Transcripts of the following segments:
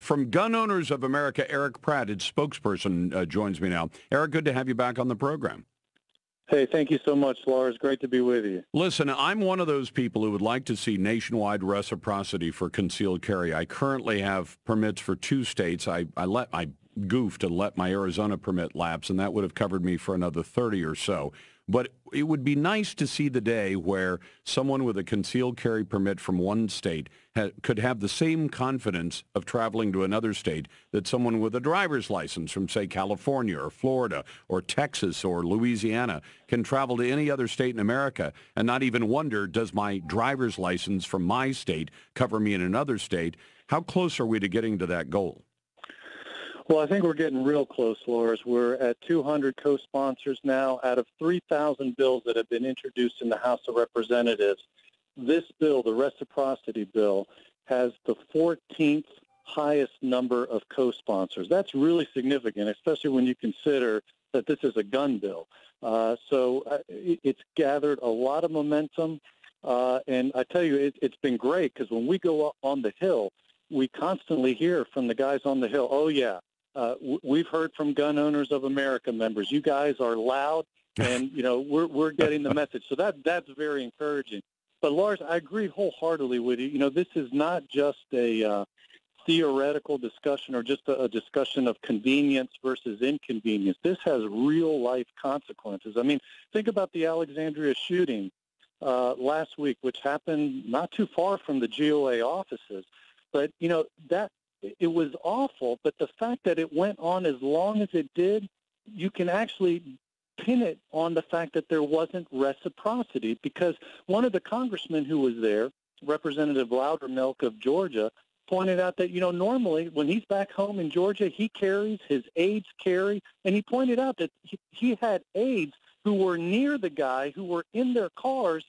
From Gun Owners of America, Erich Pratt, its spokesperson, joins me now. Erich, good to have you back on the program. Hey, thank you so much, Lars. Great to be with you. Listen, I'm one of those people who would like to see nationwide reciprocity for concealed carry. I currently have permits for 2 states. I goofed and let my Arizona permit lapse, and that would have covered me for another 30 or so. But it would be nice to see the day where someone with a concealed carry permit from one state could have the same confidence of traveling to another state that someone with a driver's license from, say, California or Florida or Texas or Louisiana can travel to any other state in America and not even wonder, does my driver's license from my state cover me in another state? How close are we to getting to that goal? Well, I think we're getting real close, Lars. We're at 200 co-sponsors now out of 3,000 bills that have been introduced in the House of Representatives. This bill, the reciprocity bill, has the 14th highest number of co-sponsors. That's really significant, especially when you consider that this is a gun bill. It's gathered a lot of momentum, and I tell you, it's been great because when we go up on the Hill, we constantly hear from the guys on the Hill, oh, yeah, we've heard from Gun Owners of America members. You guys are loud, and we're getting the message. So that's very encouraging. But Lars, I agree wholeheartedly with you. This is not just a theoretical discussion or just a discussion of convenience versus inconvenience. This has real life consequences. I mean, think about the Alexandria shooting last week, which happened not too far from the GOA offices. But it was awful, but the fact that it went on as long as it did, you can actually pin it on the fact that there wasn't reciprocity, because one of the congressmen who was there, Representative Loudermilk of Georgia, pointed out that, normally when he's back home in Georgia, he carries, his aides carry, and he pointed out that he had aides who were near the guy, who were in their cars,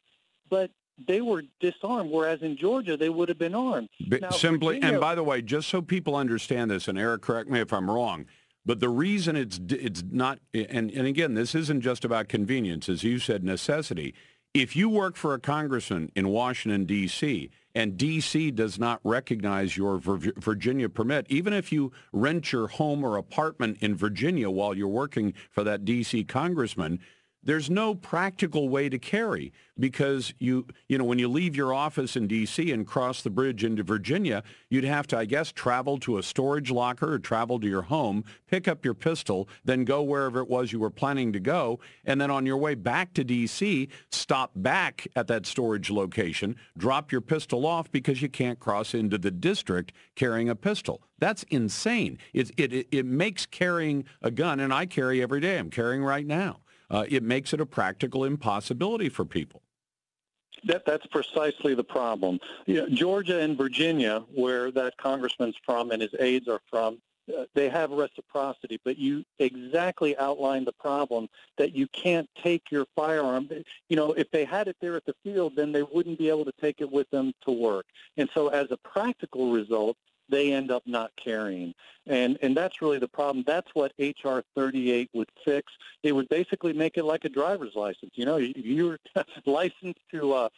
but they were disarmed, whereas in Georgia they would have been armed. Now, Virginia, and by the way, just so people understand this, and Erich, correct me if I'm wrong, but the reason it's not, and again, this isn't just about convenience, as you said, necessity. If you work for a congressman in Washington, D.C., and D.C. does not recognize your Virginia permit, even if you rent your home or apartment in Virginia while you're working for that D.C. congressman, there's no practical way to carry, because when you leave your office in D.C. and cross the bridge into Virginia, you'd have to, I guess, travel to a storage locker or travel to your home, pick up your pistol, then go wherever it was you were planning to go, and then on your way back to D.C., stop back at that storage location, drop your pistol off because you can't cross into the district carrying a pistol. That's insane. It makes carrying a gun, and I carry every day. I'm carrying right now. It makes it a practical impossibility for people. That's precisely the problem. Georgia and Virginia, where that congressman's from and his aides are from, they have reciprocity, but you exactly outlined the problem that you can't take your firearm. If they had it there at the field, then they wouldn't be able to take it with them to work. And so as a practical result, they end up not carrying. And that's really the problem. That's what H.R. 38 would fix. It would basically make it like a driver's license. You're licensed to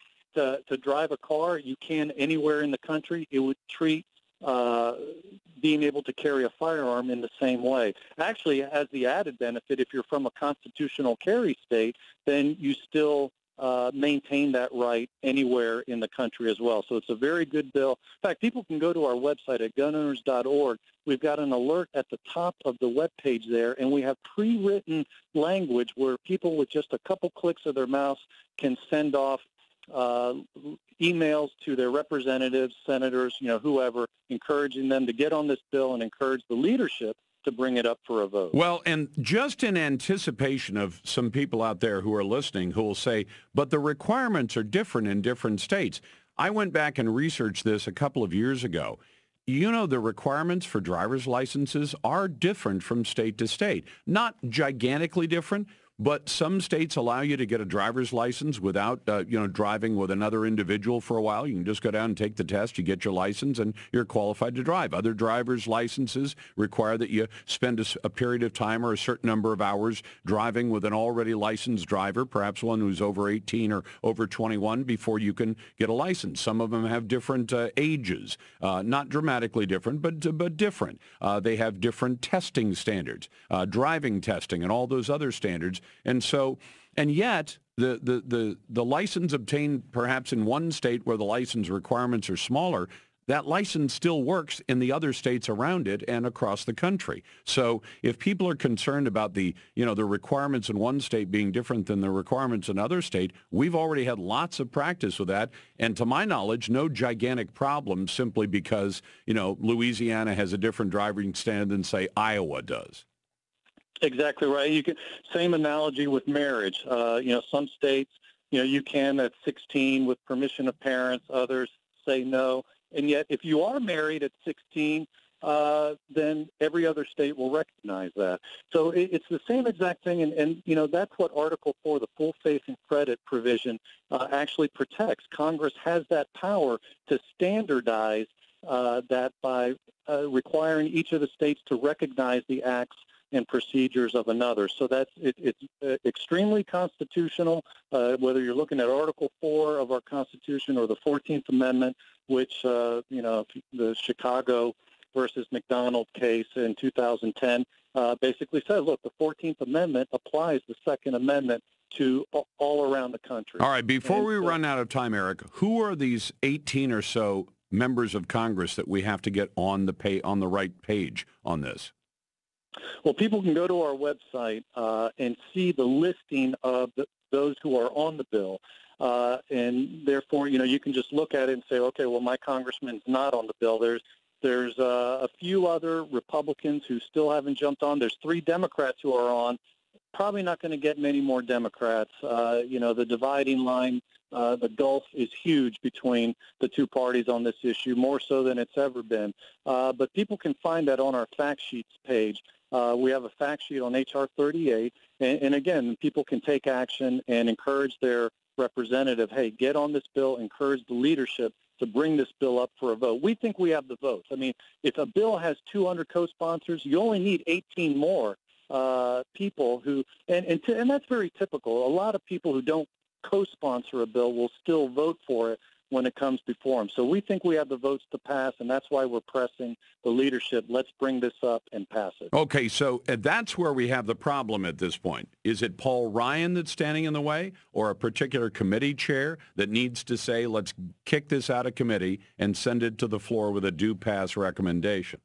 drive a car. You can anywhere in the country. It would treat being able to carry a firearm in the same way. Actually, as the added benefit, if you're from a constitutional carry state, then you still maintain that right anywhere in the country as well. So it's a very good bill. In fact, people can go to our website at gunowners.org. We've got an alert at the top of the webpage there, and we have pre-written language where people with just a couple clicks of their mouse can send off emails to their representatives, senators, whoever, encouraging them to get on this bill and encourage the leadership to bring it up for a vote. Well, and just in anticipation of some people out there who are listening who will say, but the requirements are different in different states. I went back and researched this a couple of years ago. The requirements for driver's licenses are different from state to state. Not gigantically different, But some states allow you to get a driver's license without, driving with another individual for a while. You can just go down and take the test. You get your license, and you're qualified to drive. Other driver's licenses require that you spend a period of time or a certain number of hours driving with an already licensed driver, perhaps one who's over 18 or over 21, before you can get a license. Some of them have different ages, not dramatically different, but different. They have different testing standards, driving testing, and all those other standards. And yet the license obtained perhaps in one state where the license requirements are smaller, that license still works in the other states around it and across the country. So if people are concerned about the requirements in one state being different than the requirements in another state, we've already had lots of practice with that. And to my knowledge, no gigantic problem simply because, Louisiana has a different driving standard than, say, Iowa does. Exactly right. Same analogy with marriage. Some states, you can at 16 with permission of parents. Others say no. And yet, if you are married at 16, then every other state will recognize that. So it's the same exact thing, and that's what Article 4, the full faith and credit provision, actually protects. Congress has that power to standardize that by requiring each of the states to recognize the acts and procedures of another. So it's extremely constitutional, whether you're looking at Article 4 of our Constitution or the 14th Amendment, which, the Chicago versus McDonald case in 2010 basically says, look, the 14th Amendment applies the Second Amendment to all around the country. All right, before we run out of time, Eric, who are these 18 or so members of Congress that we have to get on the right page on this? Well, people can go to our website and see the listing of those who are on the bill. And therefore, you can just look at it and say, okay, well, my congressman's not on the bill. There's a few other Republicans who still haven't jumped on. There's 3 Democrats who are on. Probably not going to get many more Democrats. The dividing line, the gulf is huge between the two parties on this issue, more so than it's ever been. But people can find that on our fact sheets page. We have a fact sheet on H.R. 38, and again, people can take action and encourage their representative, hey, get on this bill, encourage the leadership to bring this bill up for a vote. We think we have the votes. I mean, if a bill has 200 co-sponsors, you only need 18 more people who, and that's very typical. A lot of people who don't co-sponsor a bill will still vote for it when it comes before them. So we think we have the votes to pass, and that's why we're pressing the leadership. Let's bring this up and pass it. Okay, so that's where we have the problem at this point. Is it Paul Ryan that's standing in the way, or a particular committee chair that needs to say, let's kick this out of committee and send it to the floor with a due pass recommendation?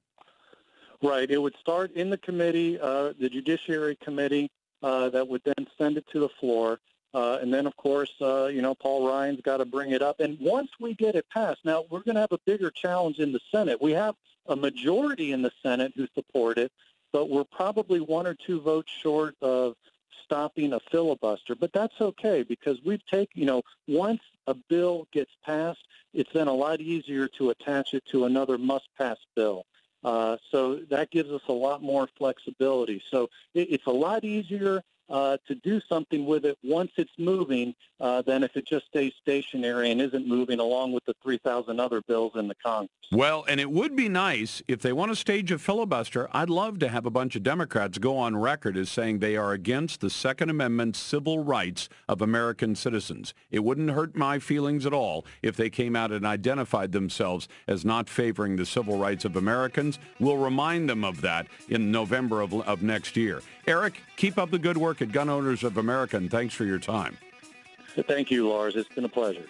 Right. It would start in the committee, the Judiciary Committee, that would then send it to the floor. And then, of course, Paul Ryan's got to bring it up. And once we get it passed, now we're going to have a bigger challenge in the Senate. We have a majority in the Senate who support it, but we're probably 1 or 2 votes short of stopping a filibuster. But that's okay, because we've taken, once a bill gets passed, it's then a lot easier to attach it to another must-pass bill. So that gives us a lot more flexibility. So it's a lot easier to do something with it once it's moving than if it just stays stationary and isn't moving along with the 3,000 other bills in the Congress. Well, and it would be nice if they want to stage a filibuster. I'd love to have a bunch of Democrats go on record as saying they are against the Second Amendment civil rights of American citizens. It wouldn't hurt my feelings at all if they came out and identified themselves as not favoring the civil rights of Americans. We'll remind them of that in November of next year. Eric, keep up the good work at Gun Owners of America, and thanks for your time. Thank you, Lars. It's been a pleasure.